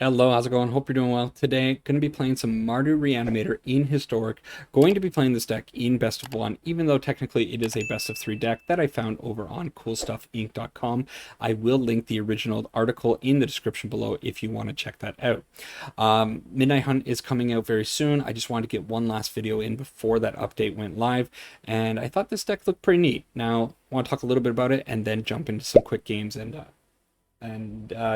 Hello, how's it going? Hope you're doing well. Today, going to be playing some Mardu Reanimator in Historic. Going to be playing this deck in Best of 1, even though technically it is a Best of 3 deck that I found over on CoolStuffInc.com. I will link the original article in the description below if you want to check that out. Midnight Hunt is coming out very soon. I just wanted to get one last video in before that update went live, and I thought this deck looked pretty neat. Now, I want to talk a little bit about it and then jump into some quick games and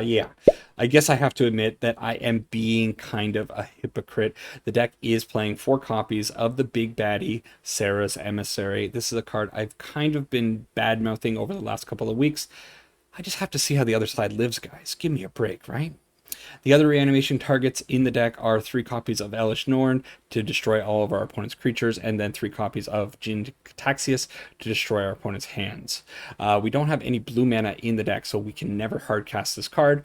yeah, I guess I have to admit that I am being kind of a hypocrite. The deck is playing 4 copies of the big baddie, Sarah's Emissary. This is a card I've kind of been bad-mouthing over the last couple of weeks. I just have to see how the other side lives, guys. Give me a break, right? The other reanimation targets in the deck are 3 copies of Elish Norn to destroy all of our opponent's creatures, and then 3 copies of Jin Taxius to destroy our opponent's hands. We don't have any blue mana in the deck, so we can never hard cast this card,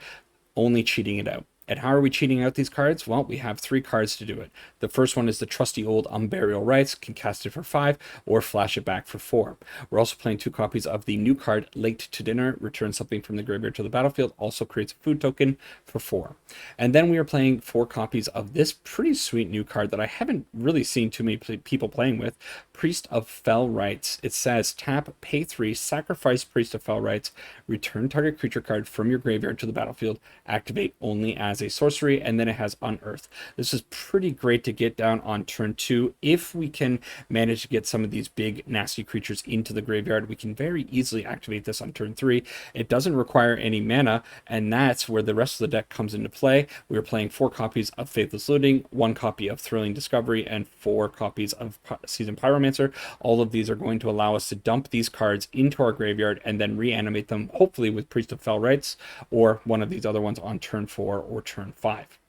only cheating it out. And how are we cheating out these cards? Well, we have 3 cards to do it. The first one is the trusty old Unburial Rites, can cast it for 5 or flash it back for 4. We're also playing 2 copies of the new card Late to Dinner, return something from the graveyard to the battlefield, also creates a food token for 4. And then we are playing 4 copies of this pretty sweet new card that I haven't really seen too many people playing with, Priest of Fell Rites. It says tap, pay 3, sacrifice Priest of Fell Rites, return target creature card from your graveyard to the battlefield, activate only as a sorcery, and then it has Unearth. This is pretty great to get down on turn 2. If we can manage to get some of these big nasty creatures into the graveyard, we can very easily activate this on turn 3. It doesn't require any mana, and that's where the rest of the deck comes into play. We are playing 4 copies of Faithless Looting, 1 copy of Thrilling Discovery, and 4 copies of Seasoned Pyromancer. All of these are going to allow us to dump these cards into our graveyard and then reanimate them, hopefully with Priest of Fell Rites or one of these other ones on turn 4 or turn 5.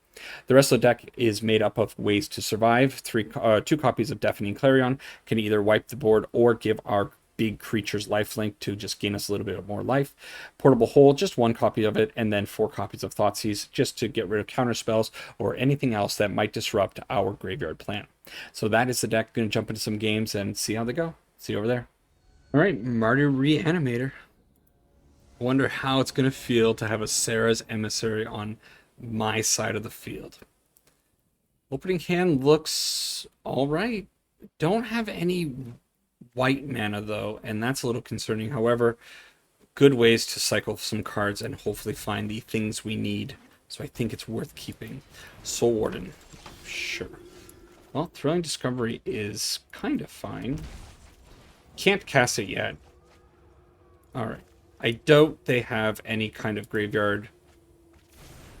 The rest of the deck is made up of ways to survive. 2 copies of Deafening Clarion can either wipe the board or give our big creatures lifelink to just gain us a little bit more life. Portable Hole, just 1 copy of it, and then 4 copies of Thoughtseize just to get rid of counter spells or anything else that might disrupt our graveyard plan. So that is the deck. Going to jump into some games and see how they go. See you over there. All right, Mardu Reanimator. I wonder how it's going to feel to have a Sarah's Emissary on my side of the field. Opening hand looks all right. Don't have any white mana though, and that's a little concerning. However, good ways to cycle some cards and hopefully find the things we need. So I think it's worth keeping. Soul Warden, sure. Well, Thrilling Discovery is kind of fine. Can't cast it yet. Alright. I doubt they have any kind of graveyard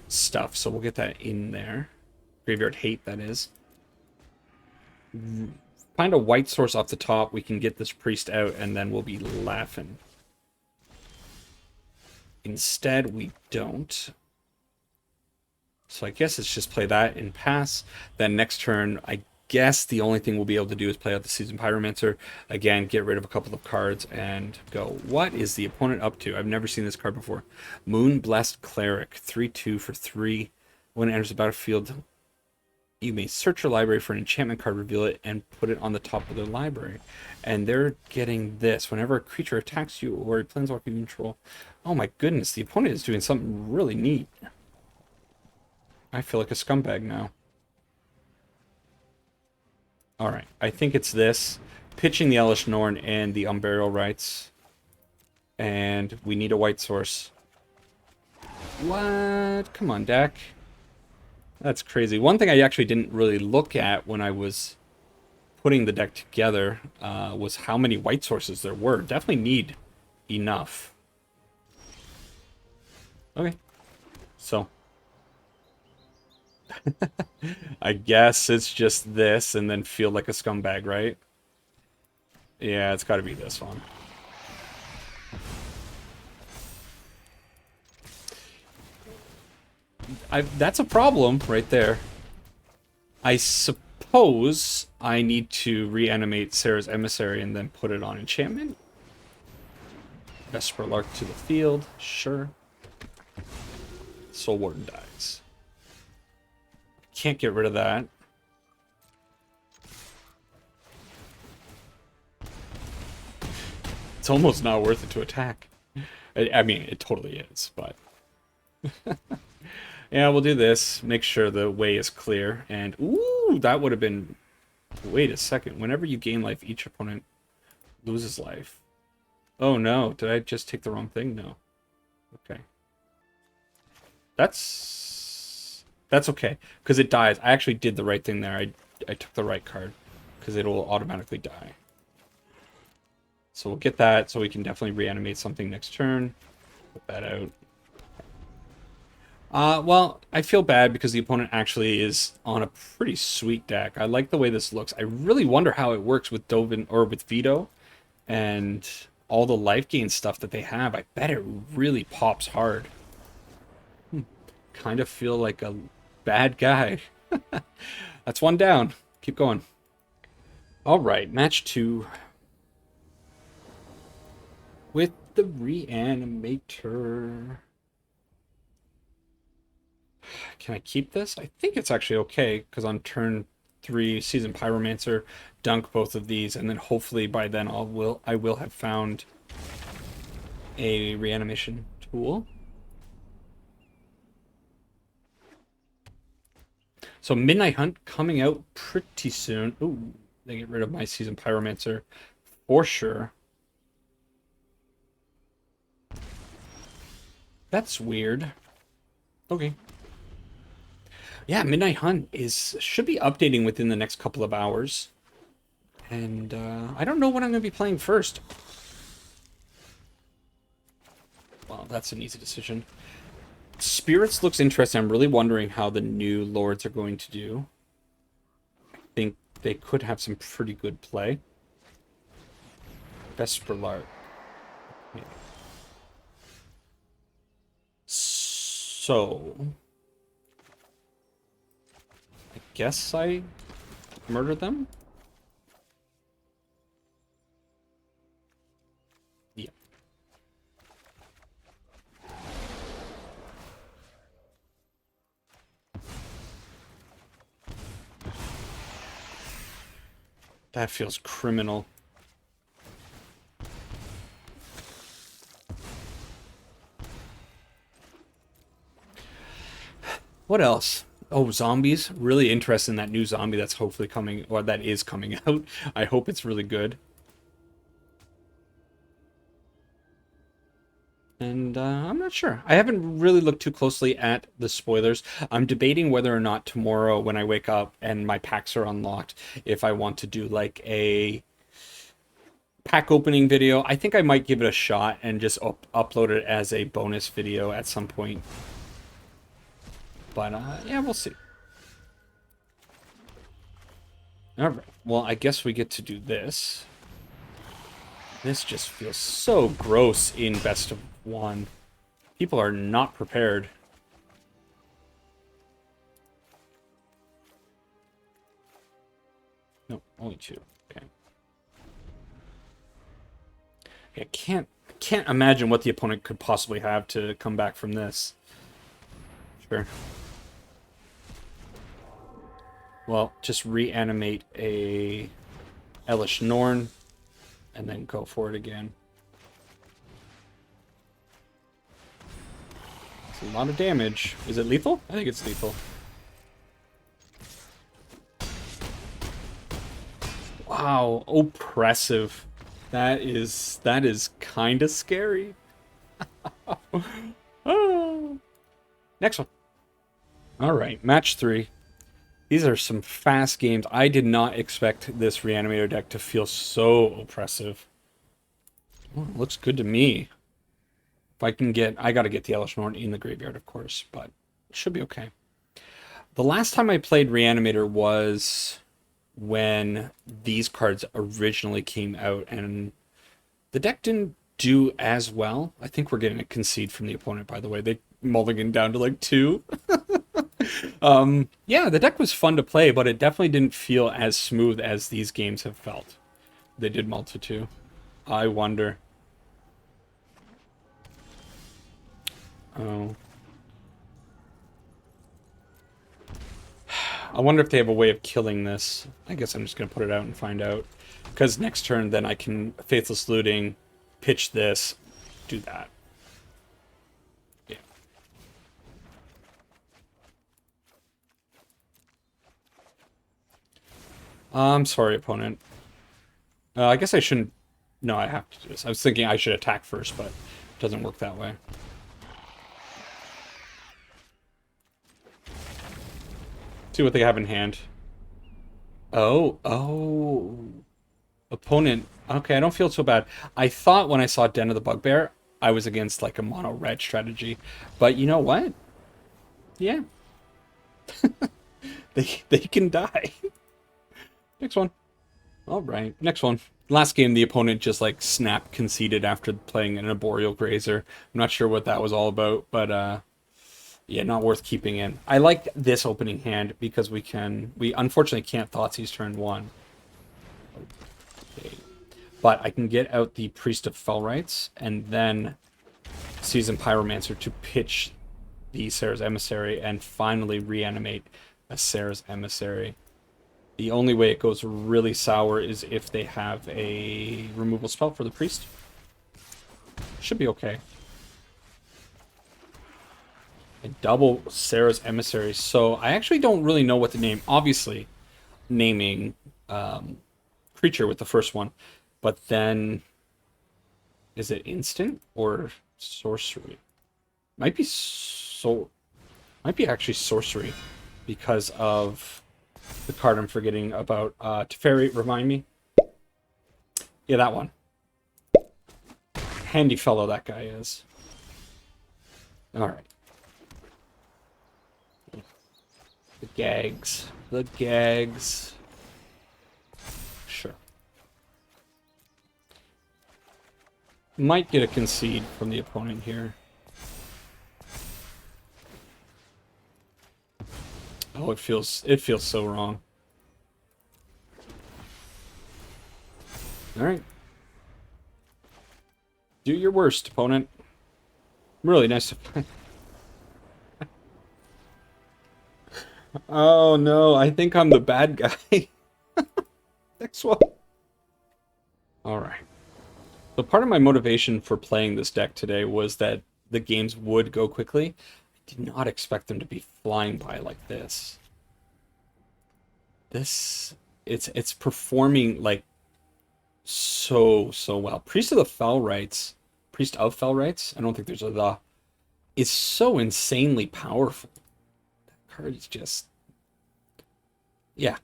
stuff, so we'll get that in there. Graveyard Hate, that is. Find a white source off the top, we can get this priest out, and then we'll be laughing. Instead, we don't. So I guess it's just play that and pass. Then next turn, I guess the only thing we'll be able to do is play out the Seasoned Pyromancer. Again, get rid of a couple of cards and go. What is the opponent up to? I've never seen this card before. Moon Blessed Cleric, 3/2 for 3. When it enters the battlefield, you may search your library for an enchantment card, reveal it, and put it on the top of the library. And they're getting this. Whenever a creature attacks you or a planeswalker you control. Oh my goodness, the opponent is doing something really neat. I feel like a scumbag now. Alright, I think it's this. Pitching the Elish Norn and the Unburial Rites. And we need a white source. What? Come on, deck. That's crazy. One thing I actually didn't really look at when I was putting the deck together was how many white sources there were. Definitely need enough. Okay. So. I guess it's just this and then feel like a scumbag, right? Yeah, it's got to be this one. That's a problem right there. I suppose I need to reanimate Sarah's Emissary and then put it on enchantment. Vesper Lark to the field, sure. Soul Warden dies. Can't get rid of that. It's almost not worth it to attack. I mean, it totally is, but... Yeah, we'll do this. Make sure the way is clear. And, ooh, that would have been... Wait a second. Whenever you gain life, each opponent loses life. Oh, no. Did I just take the wrong thing? No. Okay. That's okay. Because it dies. I actually did the right thing there. I took the right card. Because it will automatically die. So we'll get that. So we can definitely reanimate something next turn. Put that out. Well, I feel bad because the opponent actually is on a pretty sweet deck. I like the way this looks. I really wonder how it works with Dovin or with Vito and all the life gain stuff that they have. I bet it really pops hard. Kind of feel like a bad guy. That's one down. Keep going. All right, match 2 with the Reanimator. Can I keep this? I think it's actually okay, because on turn 3, Seasoned Pyromancer, dunk both of these, and then hopefully by then I will have found a reanimation tool. So Midnight Hunt coming out pretty soon. Ooh, they get rid of my Seasoned Pyromancer for sure. That's weird. Okay. Yeah, Midnight Hunt should be updating within the next couple of hours. And I don't know what I'm going to be playing first. Well, that's an easy decision. Spirits looks interesting. I'm really wondering how the new lords are going to do. I think they could have some pretty good play. Vesper Lark. Okay. So... I guess I murder them? Yeah. That feels criminal. What else? Oh, zombies. Really interested in that new zombie that's hopefully coming, or that is coming out. I hope it's really good. And I'm not sure. I haven't really looked too closely at the spoilers. I'm debating whether or not tomorrow when I wake up and my packs are unlocked, if I want to do like a pack opening video. I think I might give it a shot and just upload it as a bonus video at some point. But yeah, we'll see. All right. Well, I guess we get to do this. This just feels so gross in Best of 1. People are not prepared. No, only 2. Okay. I can't imagine what the opponent could possibly have to come back from this. Sure. Well, just reanimate a Elish Norn and then go for it again. It's a lot of damage. Is it lethal? I think it's lethal. Wow, oppressive. That is kind of scary. Oh. Next one. All right, match 3. These are some fast games. I did not expect this Reanimator deck to feel so oppressive. Oh, looks good to me. If I can get... I got to get the Elish Norn in the graveyard, of course, but it should be okay. The last time I played Reanimator was when these cards originally came out, and the deck didn't do as well. I think we're getting a concede from the opponent, by the way. They mulliganed down to like 2. Yeah, the deck was fun to play, but it definitely didn't feel as smooth as these games have felt. They did multi 2. I wonder. Oh. I wonder if they have a way of killing this. I guess I'm just going to put it out and find out. Because next turn, then I can Faithless Looting, pitch this, do that. Yeah. I'm sorry, opponent. I guess I shouldn't... No, I have to do this. I was thinking I should attack first, but it doesn't work that way. See what they have in hand. Oh. Opponent. Okay, I don't feel so bad. I thought when I saw Den of the Bugbear, I was against like a mono red strategy. But you know what? Yeah. They can die. Next one. All right. Next one. Last game, the opponent just like snap conceded after playing an Arboreal Grazer. I'm not sure what that was all about, but yeah, not worth keeping in. I like this opening hand because we unfortunately can't Thoughtseize turn one. Okay. But I can get out the Priest of Fellrights and then Seasoned Pyromancer to pitch the Sarah's Emissary and finally reanimate a Sarah's Emissary. The only way it goes really sour is if they have a removal spell for the priest. Should be okay. And double Sarah's Emissary. So I actually don't really know what to name. Obviously, naming creature with the first one. But then, is it instant or sorcery? Might be actually sorcery because of the card I'm forgetting about. Teferi, remind me. Yeah, that one. Handy fellow that guy is. Alright. The gags. The gags. Sure. Might get a concede from the opponent here. Oh, it feels so wrong. All right. Do your worst, opponent. Really nice to play. Oh no, I think I'm the bad guy. Next one. All right. So part of my motivation for playing this deck today was that the games would go quickly. I did not expect them to be flying by like this. It's performing like so well. Priest of Fellrights, I don't think there's a the, is so insanely powerful. That card is just, yeah,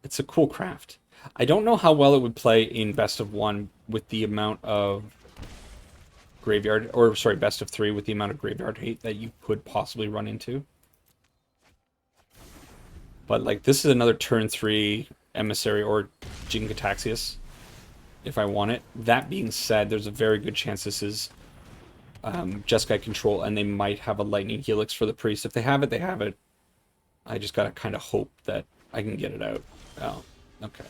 it's a cool craft. I don't know how well it would play in best of one with the amount of graveyard, or sorry, best of three with the amount of graveyard hate that you could possibly run into. But like this is another turn 3 Emissary or Jin-Gitaxias if I want it. That being said, there's a very good chance this is Jeskai control, and they might have a Lightning Helix for the priest. If they have it, they have it. I just gotta kind of hope that I can get it out. Oh, okay.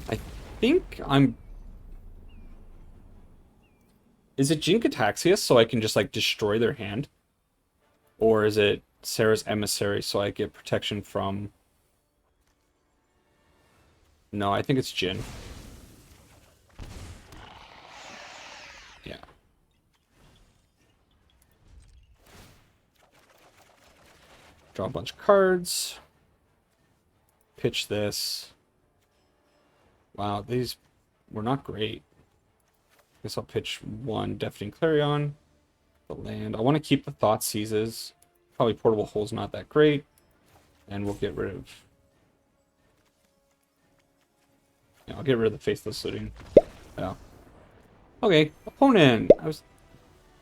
I think I'm... Is it Jin-Gitaxias so I can just like destroy their hand? Or is it Sarah's Emissary so I get protection from... No, I think it's Jin. Yeah. Draw a bunch of cards. Pitch this. Wow, these were not great. Guess I'll pitch one Deafening Clarion. The land. I want to keep the Thoughtseizes. Probably Portable Hole's not that great. And we'll get rid of... Yeah, I'll get rid of the Faithless Looting. Yeah. Okay, opponent!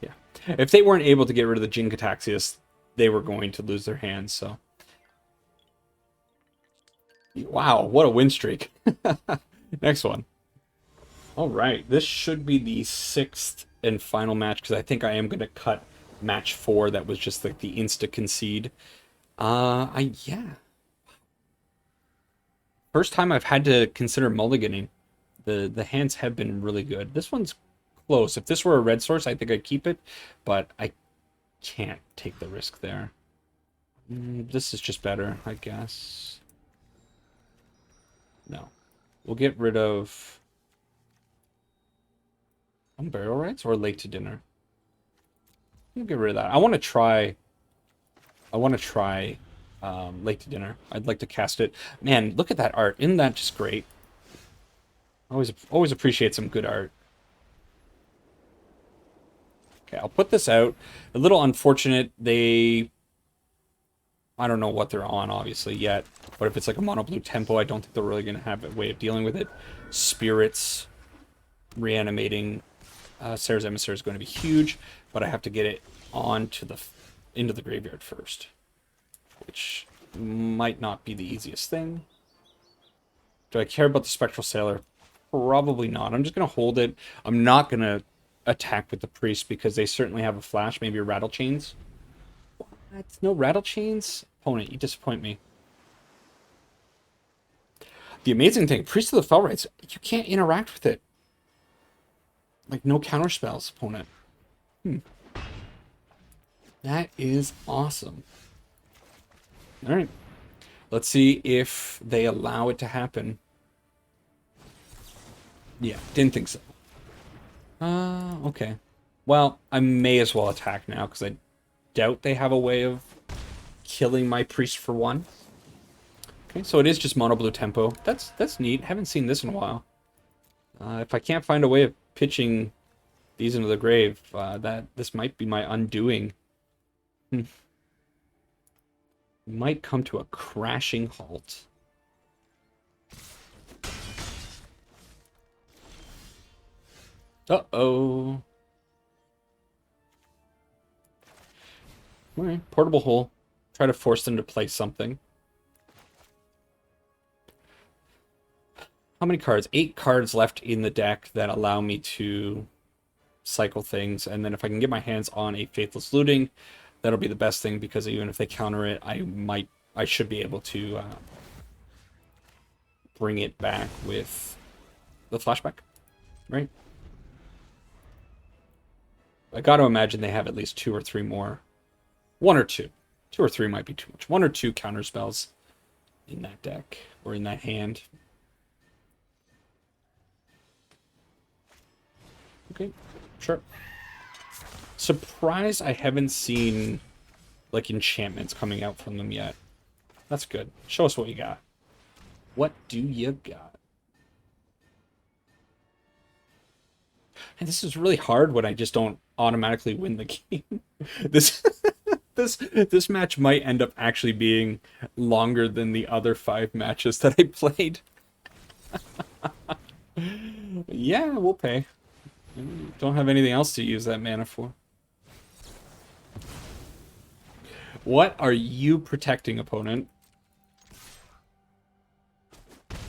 Yeah. If they weren't able to get rid of the Jin-Gitaxias, they were going to lose their hands, so... Wow, what a win streak. Next one. Alright, this should be the 6th and final match, because I think I am going to cut match 4 that was just like the insta-concede. Yeah. First time I've had to consider mulliganing. The hands have been really good. This one's close. If this were a red source, I think I'd keep it, but I can't take the risk there. This is just better, I guess. No. We'll get rid of... Unburial Rites or Late to Dinner? I'll get rid of that. I want to try Late to Dinner. I'd like to cast it. Man, look at that art. Isn't that just great? Always appreciate some good art. Okay, I'll put this out. A little unfortunate. I don't know what they're on, obviously, yet. But if it's like a mono blue tempo, I don't think they're really going to have a way of dealing with it. Spirits reanimating Sarah's Emissary is going to be huge, but I have to get it into the graveyard first, which might not be the easiest thing. Do I care about the Spectral Sailor? Probably not. I'm just going to hold it. I'm not going to attack with the Priest because they certainly have a flash, maybe a Rattle Chains. What? No Rattle Chains? Opponent, you disappoint me. The amazing thing, Priest of the Fellrights, you can't interact with it. Like, no counter spells, opponent. That is awesome. Alright. Let's see if they allow it to happen. Yeah, didn't think so. Okay. Well, I may as well attack now, because I doubt they have a way of killing my Priest for one. Okay, so it is just mono blue tempo. That's neat. Haven't seen this in a while. If I can't find a way of pitching these into the grave, this might be my undoing. Might come to a crashing halt. Uh-oh. Alright, portable hole. Try to force them to play something. How many cards? 8 cards left in the deck that allow me to cycle things, and then if I can get my hands on a Faithless Looting, that'll be the best thing, because even if they counter it, I should be able to bring it back with the flashback, right? I got to imagine they have at least 2 or 3 more. 1 or 2. 2 or 3 might be too much. 1 or 2 counter spells in that deck, or in that hand. Okay, sure. Surprised I haven't seen, like, enchantments coming out from them yet. That's good. Show us what you got. What do you got? And this is really hard when I just don't automatically win the game. This match might end up actually being longer than the other 5 matches that I played. Yeah, we'll pay. Don't have anything else to use that mana for. What are you protecting, opponent?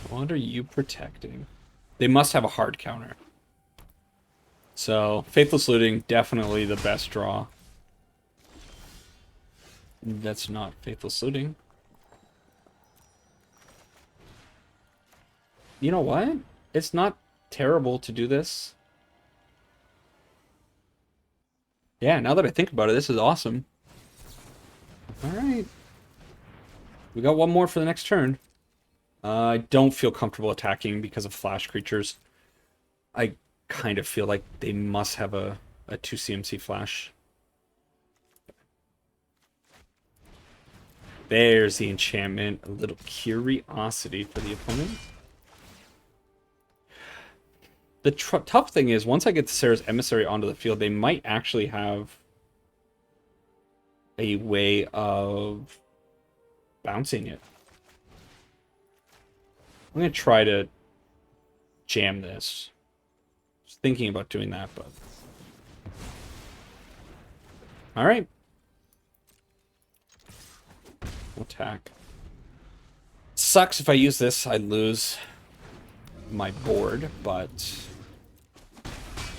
What are you protecting? They must have a hard counter. So, Faithless Looting, definitely the best draw. That's not Faithless Looting. You know what? It's not terrible to do this. Yeah, now that I think about it, this is awesome. Alright. We got one more for the next turn. I don't feel comfortable attacking because of flash creatures. I kind of feel like they must have a 2 CMC flash. There's the enchantment. A little curiosity for the opponent. The tough thing is, once I get the Sarah's Emissary onto the field, they might actually have a way of bouncing it. I'm going to try to jam this. Just thinking about doing that, but... Alright. Attack. Sucks if I use this, I lose my board, but...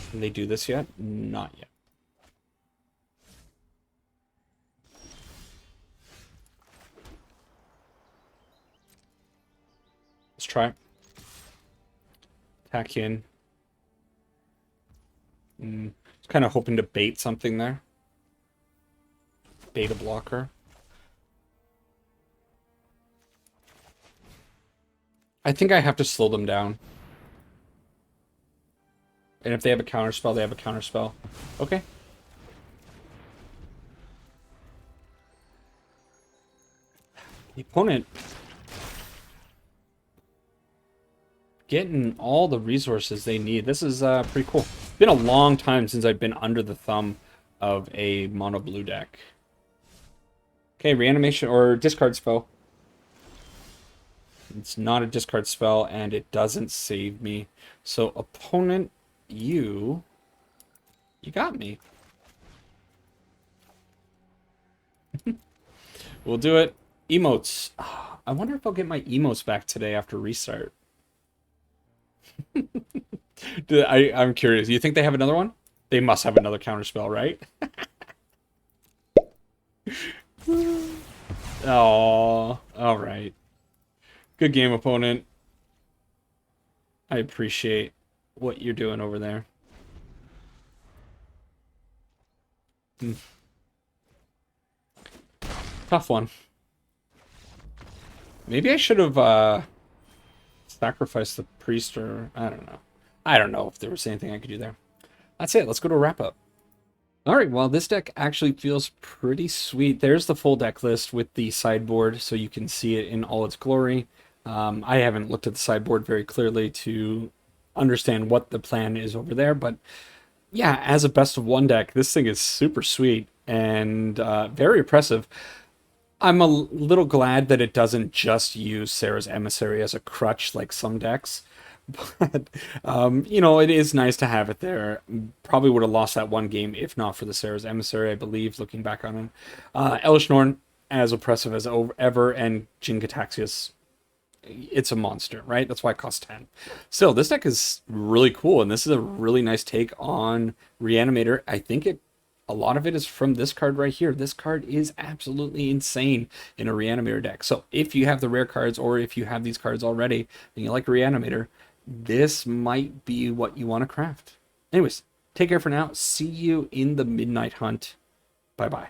Can they do this yet? Not yet. Let's try it. Attack in. Just kind of hoping to bait something there. Bait a blocker. I think I have to slow them down. And if they have a counterspell, they have a counterspell. Okay. The opponent getting all the resources they need. This is pretty cool. It's been a long time since I've been under the thumb of a mono blue deck. Okay, reanimation or discard spell. It's not a discard spell, and it doesn't save me. So, opponent, you got me. We'll do it. Emotes. I wonder if I'll get my emotes back today after restart. I'm curious. You think they have another one? They must have another counterspell, right? Oh, all right. Good game, opponent. I appreciate what you're doing over there. Tough one. Maybe I should have sacrificed the priest, or I don't know. I don't know if there was anything I could do there. That's it. Let's go to a wrap-up. All right, well, this deck actually feels pretty sweet. There's the full deck list with the sideboard, so you can see it in all its glory. I haven't looked at the sideboard very clearly to understand what the plan is over there, but yeah, as a best of one deck, this thing is super sweet and very impressive. I'm a little glad that it doesn't just use Sarah's Emissary as a crutch like some decks. But, you know, it is nice to have it there. Probably would have lost that one game if not for the Sarah's Emissary, I believe, looking back on it. Elish Norn, as oppressive as ever, and Jin Gataxias, it's a monster, right? That's why it costs 10. Still, this deck is really cool, and this is a really nice take on Reanimator. I think a lot of it is from this card right here. This card is absolutely insane in a Reanimator deck. So if you have the rare cards, or if you have these cards already and you like Reanimator, this might be what you want to craft. Anyways, take care for now. See you in the Midnight Hunt. Bye-bye.